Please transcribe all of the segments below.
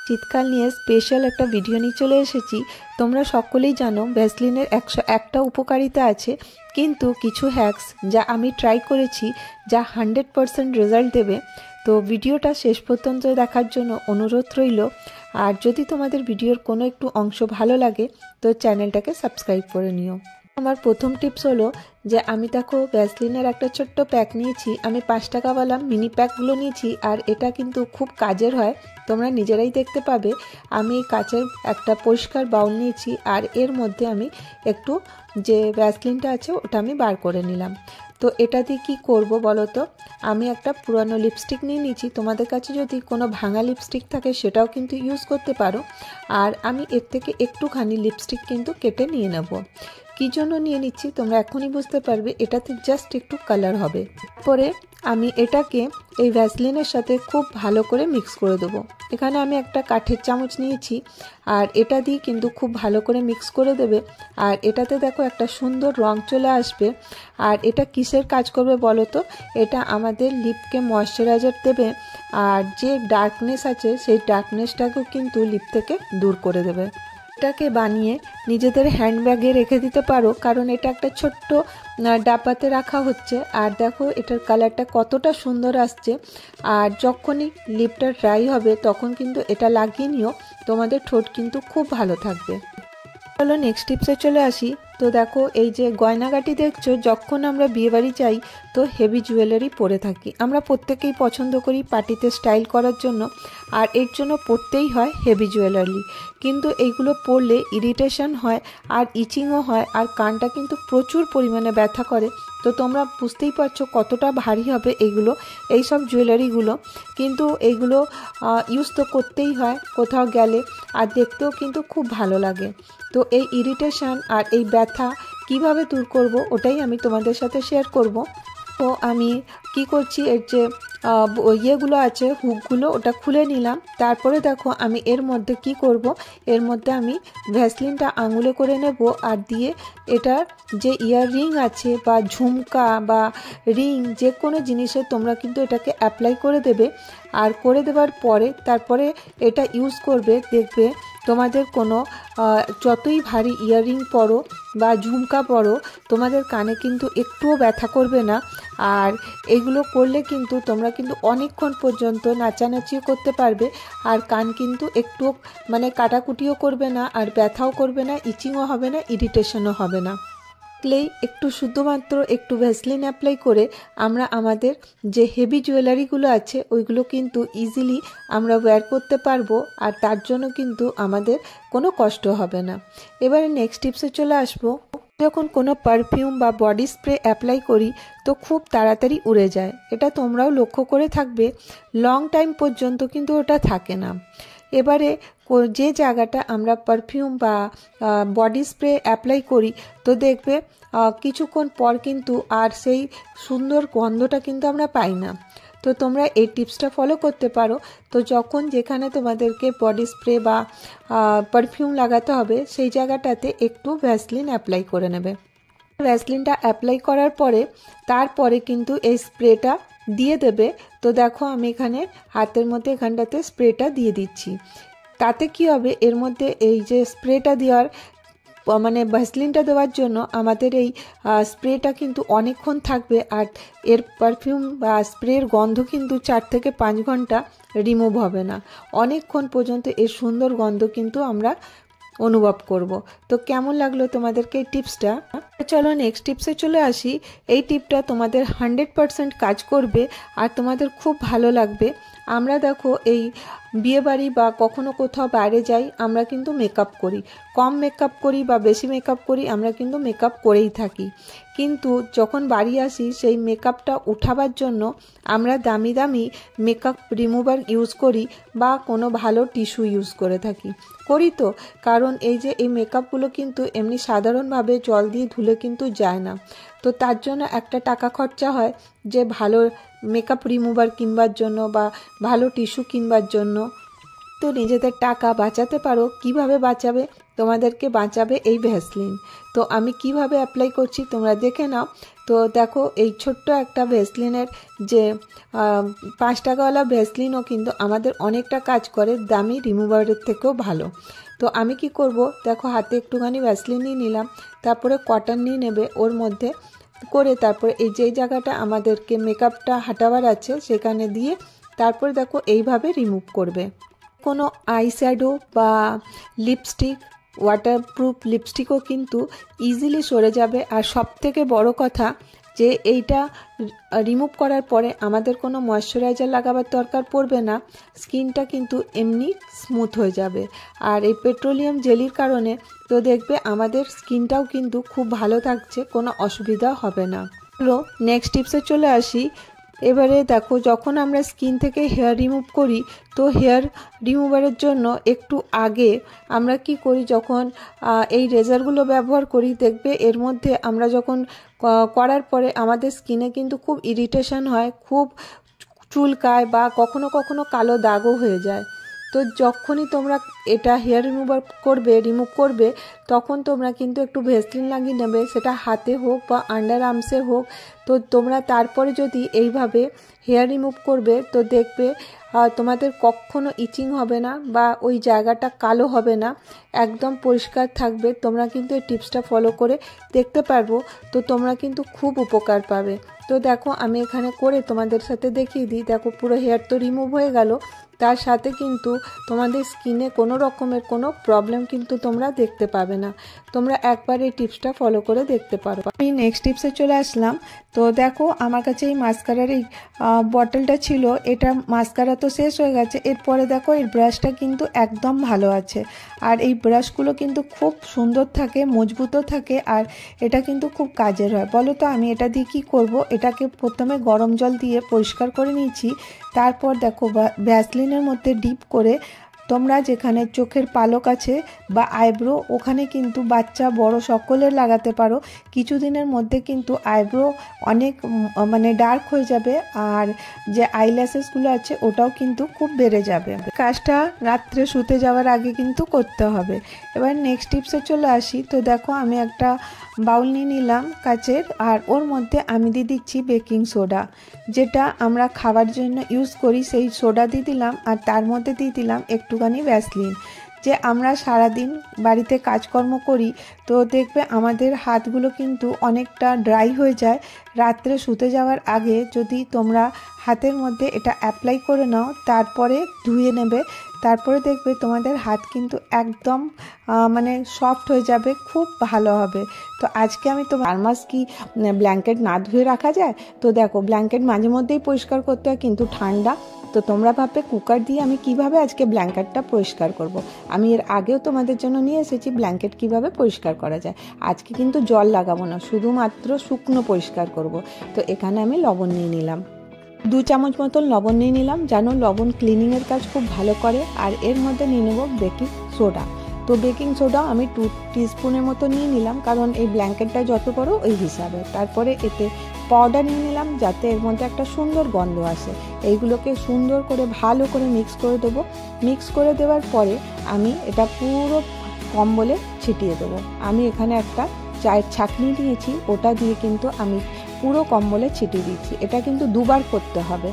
শীতকাল নিয়ে স্পেশাল একটা ভিডিও নিয়ে চলে এসেছি। তোমরা সকলেই জানো ভ্যাসলিনের 101টা উপকারিতা আছে, কিন্তু কিছু হ্যাকস যা আমি ট্রাই করেছি যা 100% রেজাল্ট দেবে। তো ভিডিওটা শেষ পর্যন্ত দেখার জন্য অনুরোধ রইল। আর যদি তোমাদের ভিডিওর কোনো একটু অংশ ভালো লাগে তো চ্যানেলটাকে সাবস্ক্রাইব করে নিও। আমার প্রথম টিপস হলো যে আমি দেখো ভ্যাসলিনের একটা ছোট্ট প্যাক নিয়েছি। আমি 5 টাকাওয়ালা মিনি প্যাকগুলো নিয়েছি, আর এটা কিন্তু খুব কাজের হয়, তোমরা নিজেরাই দেখতে পাবে। আমি কাচের একটা পরিষ্কার বাউল নিয়েছি, আর এর মধ্যে আমি একটু যে ভ্যাসলিনটা আছে ওটা আমি বার করে নিলাম। তো এটা দিয়ে কী করবো বলো তো, আমি একটা পুরানো লিপস্টিক নিয়ে নিয়েছি। তোমাদের কাছে যদি কোনো ভাঙা লিপস্টিক থাকে সেটাও কিন্তু ইউজ করতে পারো। আর আমি এর থেকে একটুখানি লিপস্টিক কিন্তু কেটে নিয়ে নেব। কী জন্য নিয়ে নিচ্ছি তোমরা এখনই বুঝতে পারবে, এটাতে জাস্ট একটু কালার হবে। পরে আমি এটাকে এই ভ্যাসলিনের সাথে খুব ভালো করে মিক্স করে দেবো। এখানে আমি একটা কাঠের চামচ নিয়েছি, আর এটা দিয়ে কিন্তু খুব ভালো করে মিক্স করে দেবে। আর এটাতে দেখো একটা সুন্দর রং চলে আসবে। আর এটা কিসের কাজ করবে বলো তো, এটা আমাদের লিপকে ময়শ্চারাইজার দেবে, আর যে ডার্কনেস আছে সেই ডার্কনেসটাকেও কিন্তু লিপ থেকে দূর করে দেবে। এটাকে বানিয়ে নিজেদের হ্যান্ডব্যাগে রেখে দিতে পারো, কারণ এটা একটা ছোট্ট ডাব্বাতে রাখা হচ্ছে। আর দেখো এটার কালারটা কতটা সুন্দর আসছে। আর যখনই লিপটা ড্রাই হবে তখন কিন্তু এটা লাগিয়ে নিও, তোমাদের ঠোঁট কিন্তু খুব ভালো থাকবে। চলো নেক্সট টিপসে চলে আসি। তো দেখো এই যে গয়নাগাটি দেখছো, যখন আমরা বিয়েবাড়ি যাই তো হেভি জুয়েলারি পরে থাকি। আমরা প্রত্যেকেই পছন্দ করি পার্টিতে স্টাইল করার জন্য, আর এর জন্য পরতেই হয় হেভি জুয়েলারি। কিন্তু এইগুলো পরলে ইরিটেশন হয় আর ইচিংও হয়, আর কানটা কিন্তু প্রচুর পরিমাণে ব্যথা করে। তো তোমরা বুঝতেই পারছো কতটা ভারী হবে এইগুলো, এইসব জুয়েলারিগুলো। কিন্তু এইগুলো ইউজ তো করতেই হয় কোথাও গেলে, আর দেখতেও কিন্তু খুব ভালো লাগে। তো এই ইরিটেশন আর এই ব্যথা কিভাবে দূর করব ওটাই আমি তোমাদের সাথে শেয়ার করব। তো আমি কি করছি, এর যে ইয়েগুলো আছে হুকগুলো ওটা খুলে নিলাম। তারপরে দেখো আমি এর মধ্যে কি করব, এর মধ্যে আমি ভ্যাসলিনটা আঙুলে করে নেব, আর দিয়ে এটার যে ইয়ার রিং আছে বা ঝুমকা বা রিং যে কোনো জিনিসে তোমরা কিন্তু এটাকে অ্যাপ্লাই করে দেবে। আর করে দেওয়ার পরে তারপরে এটা ইউজ করবে, দেখবে তোমাদের কোনো যতই ভারী ইয়াররিং পরো বা ঝুমকা পরো তোমাদের কানে কিন্তু একটুও ব্যথা করবে না। আর এগুলো করলে কিন্তু তোমরা কিন্তু অনেকক্ষণ পর্যন্ত নাচানাচিও করতে পারবে, আর কান কিন্তু একটু মানে কাটাকুটিও করবে না, আর ব্যথাও করবে না, ইচিংও হবে না, ইরিটেশনও হবে না। একটু শুধুমাত্র একটু ভ্যাসলিন অ্যাপ্লাই করে আমরা আমাদের যে হেভি জুয়েলারিগুলো আছে ওইগুলো কিন্তু ইজিলি আমরা ওয়্যার করতে পারবো, আর তার জন্য কিন্তু আমাদের কোনো কষ্ট হবে না। এবারে নেক্সট টিপসে চলে আসবো। যখন কোনো পারফিউম বা বডি স্প্রে অ্যাপ্লাই করি তো খুব তাড়াতাড়ি উড়ে যায়। এটা তোমরাও লক্ষ্য করে থাকবে, লং টাইম পর্যন্ত কিন্তু ওটা থাকে না। এবারে যে জায়গাটা আমরা পারফিউম বা বডি স্প্রে অ্যাপ্লাই করি তো দেখবে কিছুক্ষণ পর কিন্তু আর সেই সুন্দর গন্ধটা কিন্তু আমরা পাই না। তো তোমরা এই টিপসটা ফলো করতে পারো। তো যখন যেখানে তোমাদেরকে বডি স্প্রে বা পারফিউম লাগাতে হবে সেই জায়গাটাতে একটু ভ্যাসলিন অ্যাপ্লাই করে নেবে। ভ্যাসলিনটা অ্যাপ্লাই করার পরে তারপরে কিন্তু এই স্প্রেটা দিয়ে দেবে। তো দেখো আমি এখানে হাতের মধ্যে এখানটাতে স্প্রেটা দিয়ে দিচ্ছি। তাতে কি হবে, এর মধ্যে এই যে স্প্রেটা দেওয়ার মানে ভ্যাসলিনটা দেওয়ার জন্য আমাদের এই স্প্রেটা কিন্তু অনেকক্ষণ থাকবে, আর এর পারফিউম বা স্প্রের গন্ধ কিন্তু 4 থেকে 5 ঘন্টা রিমুভ হবে না। অনেকক্ষণ পর্যন্ত এর সুন্দর গন্ধ কিন্তু আমরা অনুভব করব। তো কেমন লাগলো তোমাদেরকে এই টিপসটা? চলো নেক্সট টিপসে চলে আসি। এই টিপটা তোমাদের 100% কাজ করবে আর তোমাদের খুব ভালো লাগবে। আমরা দেখো এই বিয়েবাড়ি বা কখনো কোথাও বাইরে যাই আমরা কিন্তু মেকআপ করি, কম মেকআপ করি বা বেশি মেকআপ করি, আমরা কিন্তু মেকআপ করেই থাকি। কিন্তু যখন বাড়ি আসি সেই মেকআপটা উঠাবার জন্য আমরা দামি দামি মেকআপ রিমুভার ইউজ করি বা কোনো ভালো টিস্যু ইউজ করে থাকি, করি তো। কারণ এই যে এই মেকআপগুলো কিন্তু এমনি সাধারণভাবে জল দিয়ে ধুলে কিন্তু যায় না। তো তার জন্য একটা টাকা খরচা হয় যে ভালো মেকআপ রিমুভার কিনবার জন্য বা ভালো টিস্যু কিনবার জন্য। তো নিজেদের টাকা বাঁচাতে পারো। কিভাবে বাঁচাবে? তোমাদেরকে বাঁচাবে এই ভ্যাসলিন। তো আমি কিভাবে অ্যাপ্লাই করছি তোমরা দেখে নাও। তো দেখো এই ছোট্ট একটা ভ্যাসলিনের যে 5 টাকাওয়ালা ভ্যাসলিনও কিন্তু আমাদের অনেকটা কাজ করে, দামি রিমুভারের থেকেও ভালো। তো আমি কি করব, দেখো হাতে একটুখানি ভ্যাসলিন নিয়ে নিলাম, তারপরে কটন নিয়ে নেবে ওর মধ্যে করে, তারপরে এই যেই জায়গাটা আমাদেরকে মেকআপটা হাঁটাবার আছে সেখানে দিয়ে তারপরে দেখো এইভাবে রিমুভ করবে। কোনো আই শ্যাডো বা লিপস্টিক, ওয়াটারপ্রুফ লিপস্টিকও কিন্তু ইজিলি সরে যাবে। আর সবথেকে বড় কথা যে এইটা রিমুভ করার পরে আমাদের কোনো ময়শ্চারাইজার লাগাবার দরকার পড়বে না, স্কিনটা কিন্তু এমনি স্মুথ হয়ে যাবে। আর এই পেট্রোলিয়াম জেলির কারণে তো দেখবে আমাদের স্কিনটাও কিন্তু খুব ভালো থাকছে, কোনো অসুবিধা হবে না। হলো নেক্সট টিপসে চলে আসি। এবারে দেখো যখন আমরা স্কিন থেকে হেয়ার রিমুভ করি, তো হেয়ার রিমুভারের জন্য একটু আগে আমরা কি করি, যখন এই রেজারগুলো ব্যবহার করি দেখবে এর মধ্যে আমরা যখন করার পরে আমাদের স্কিনে কিন্তু খুব ইরিটেশন হয়, খুব চুলকায় বা কখনো কখনো কালো দাগও হয়ে যায়। তো যখনই তোমরা এটা হেয়ার রিমুভ করবে তখন তোমরা কিন্তু একটু ভ্যাসলিন লাগিয়ে নেবে, সেটা হাতে হোক বা আন্ডার আর্মসে হোক। তো তোমরা তারপরে যদি এইভাবে হেয়ার রিমুভ করবে তো দেখবে তোমাদের কখনো ইচিং হবে না বা ওই জায়গাটা কালো হবে না, একদম পরিষ্কার থাকবে। তোমরা কিন্তু এই টিপসটা ফলো করে দেখতে পারবো, তো তোমরা কিন্তু খুব উপকার পাবে। তো দেখো আমি এখানে করে তোমাদের সাথে দেখিয়ে দিই। দেখো পুরো হেয়ার তো রিমুভ হয়ে গেল, তার সাথে কিন্তু তোমাদের স্কিনে কোনো রকমের কোনো প্রবলেম কিন্তু তোমরা দেখতে পাবে না। তোমরা একবার এই টিপসটা ফলো করে দেখতে পারো। আমি নেক্সট টিপসে চলে আসলাম। তো দেখো আমার কাছে এই মাস্কারার এই বটলটা ছিল, এটা মাস্কারা তো শেষ হয়ে গেছে। এরপরে দেখো এর ব্রাশটা কিন্তু একদম ভালো আছে, আর এই ব্রাশগুলো কিন্তু খুব সুন্দর থাকে, মজবুতও থাকে, আর এটা কিন্তু খুব কাজের হয়। বলো তো আমি এটা দিয়ে কী করবো? এটাকে প্রথমে গরম জল দিয়ে পরিষ্কার করে নিয়েছি, তারপর দেখো ভ্যাসলিনের মধ্যে ডিপ করে তোমরা যেখানে চোখের পালক আছে বা আইব্রো, ওখানে কিন্তু বাচ্চা বড় সকলের লাগাতে পারো। কিছুদিনের মধ্যে কিন্তু আইব্রো অনেক মানে ডার্ক হয়ে যাবে, আর যে আইল্যাশেসগুলো আছে ওটাও কিন্তু খুব বেড়ে যাবে। কাজটা রাত্রে শুতে যাওয়ার আগে কিন্তু করতে হবে। এবার নেক্সট টিপসে চলে আসি। তো দেখো আমি একটা বাউল নিয়ে নিলাম কাচের, আর ওর মধ্যে আমি দিয়ে দিচ্ছি বেকিং সোডা, যেটা আমরা খাবার জন্য ইউজ করি সেই সোডা দিয়ে দিলাম, আর তার মধ্যে দিয়ে দিলাম একটুখানি ভ্যাসলিন। যে আমরা সারাদিন বাড়িতে কাজকর্ম করি, তো দেখবে আমাদের হাতগুলো কিন্তু অনেকটা ড্রাই হয়ে যায়। রাত্রে শুতে যাওয়ার আগে যদি তোমরা হাতের মধ্যে এটা অ্যাপ্লাই করে নাও, তারপরে ধুয়ে নেবে, তারপরে দেখবে তোমাদের হাত কিন্তু একদম মানে সফট হয়ে যাবে, খুব ভালো হবে। তো আজকে আমি তো 4 মাস কি ব্ল্যাঙ্কেট না ধুয়ে রাখা যায়? তো দেখো ব্ল্যাঙ্কেট মাঝে মধ্যেই পরিষ্কার করতে হয়, কিন্তু ঠান্ডা। তো তোমরা ভাববে কুকার দিয়ে আমি কিভাবে আজকে ব্ল্যাঙ্কেটটা পরিষ্কার করব। আমি এর আগেও তোমাদের জন্য নিয়ে এসেছি ব্ল্যাঙ্কেট কিভাবে পরিষ্কার করা যায়। আজকে কিন্তু জল লাগাবো না, শুধুমাত্র শুকনো পরিষ্কার করব। তো এখানে আমি লবণ নিয়ে নিলাম, 2 চামচ মতন লবণ নিয়ে নিলাম, জানো লবণ ক্লিনিংয়ের কাজ খুব ভালো করে। আর এর মধ্যে নিয়ে নেব বেকিং সোডা। তো বেকিং সোডা আমি 2 টিস্পুনের মতো নিয়ে নিলাম, কারণ এই ব্ল্যাঙ্কেটটা যত বড় ওই হিসাবে। তারপরে এতে পাউডার নিয়ে নিলাম, যাতে এর মধ্যে একটা সুন্দর গন্ধ আসে। এইগুলোকে সুন্দর করে ভালো করে মিক্স করে দেবো। মিক্স করে দেওয়ার পরে আমি এটা পুরো কম্বলে ছিটিয়ে দেবো। আমি এখানে একটা চায়ের ছাঁকনি নিয়েছি, ওটা দিয়ে কিন্তু আমি পুরো কম্বলে ছিটিয়ে দিচ্ছি। এটা কিন্তু 2 বার করতে হবে,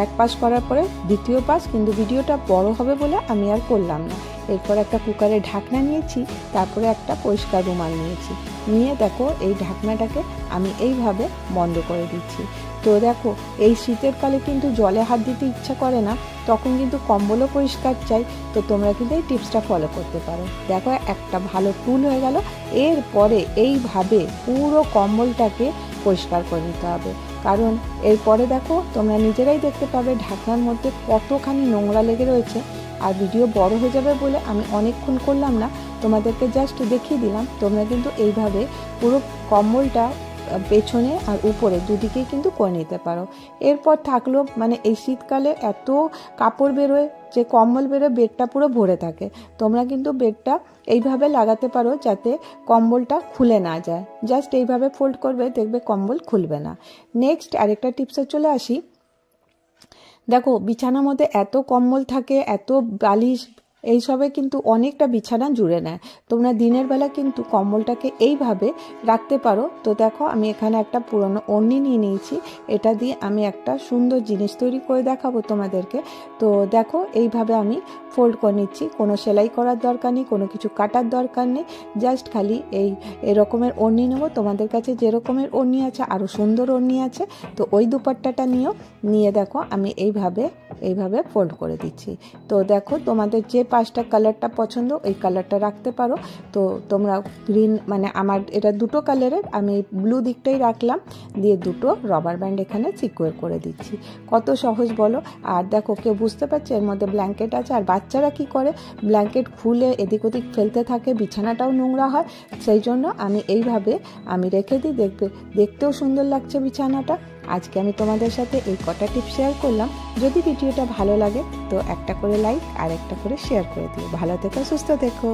এক পাশ করার পরে দ্বিতীয় পাশ, কিন্তু ভিডিওটা বড় হবে বলে আমি আর করলাম না। এরপর একটা কুকারে ঢাকনা নিয়েছি, তারপরে একটা পরিষ্কার রুমাল নিয়েছি, নিয়ে দেখো এই ঢাকনাটাকে আমি এইভাবে বন্ধ করে দিচ্ছি। তো দেখো এই শীতের কালে কিন্তু জলে হাত দিতে ইচ্ছা করে না, তখন কিন্তু কম্বলও পরিষ্কার চাই। তো তোমরা কিন্তু এই টিপসটা ফলো করতে পারো। দেখো একটা ভালো টুল হয়ে গেল। এরপরে এইভাবে পুরো কম্বলটাকে পরিষ্কার করে নিতে হবে, কারণ এরপরে দেখো তোমরা নিজেরাই দেখতে পাবে ঢাকনার মধ্যে কতখানি নোংরা লেগে রয়েছে। আর ভিডিও বড় হয়ে যাবে বলে আমি অনেকক্ষণ করলাম না, তোমাদেরকে জাস্ট দেখিয়ে দিলাম। তোমরা কিন্তু এইভাবে পুরো কম্বলটা পেছনে আর উপরে দুদিকেই কিন্তু করে নিতে পারো। এরপর থাকলো মানে এই শীতকালে এত কাপড় বেরোয় যে কম্বল বেরোয়, বেডটা পুরো ভরে থাকে। তোমরা কিন্তু বেডটা এইভাবে লাগাতে পারো যাতে কম্বলটা খুলে না যায়। জাস্ট এইভাবে ফোল্ড করবে, দেখবে কম্বল খুলবে না। নেক্সট আরেকটা টিপসে চলে আসি। দেখো বিছানার মধ্যে এত কম্বল থাকে, এত বালিশ, এইসবে কিন্তু অনেকটা বিছানা জুড়ে নেয়। তোমরা দিনের বেলা কিন্তু কম্বলটাকে এইভাবে রাখতে পারো। তো দেখো আমি এখানে একটা পুরনো ওড়নি নিয়ে নিয়েছি, এটা দিয়ে আমি একটা সুন্দর জিনিস তৈরি করে দেখাবো তোমাদেরকে। তো দেখো এইভাবে আমি ফোল্ড করে নিচ্ছি, কোনো সেলাই করার দরকার নেই, কোনো কিছু কাটার দরকার নেই, জাস্ট খালি এরকমের ওড়নি নেবো। তোমাদের কাছে যে রকমের ওড়নি আছে, আরও সুন্দর ওড়নি আছে, তো ওই দুপাট্টাটা নিয়ে দেখো আমি এইভাবে ফোল্ড করে দিচ্ছি। তো দেখো তোমাদের যে 5টা কালারটা পছন্দ ওই কালারটা রাখতে পারো। তো তোমরা গ্রিন, মানে আমার এটা দুটো কালারের, আমি ব্লু দিকটাই রাখলাম, দিয়ে দুটো রবার ব্যান্ড এখানে সিকিউর করে দিচ্ছি। কত সহজ বলো। আর দেখো কেউ বুঝতে পারছে এর মধ্যে ব্ল্যাঙ্কেট আছে। আর বাচ্চারা কি করে, ব্ল্যাঙ্কেট খুলে এদিক ওদিক ফেলতে থাকে, বিছানাটাও নোংরা হয়। সেই জন্য আমি এইভাবে রেখে দিই, দেখতেও সুন্দর লাগছে বিছানাটা। আজকে আমি তোমাদের সাথে এই কটা টিপ শেয়ার করলাম। যদি ভিডিওটা ভালো লাগে তো একটা করে লাইক আর একটা করে শেয়ার করে দিও। ভালো থেকো, সুস্থ থেকো।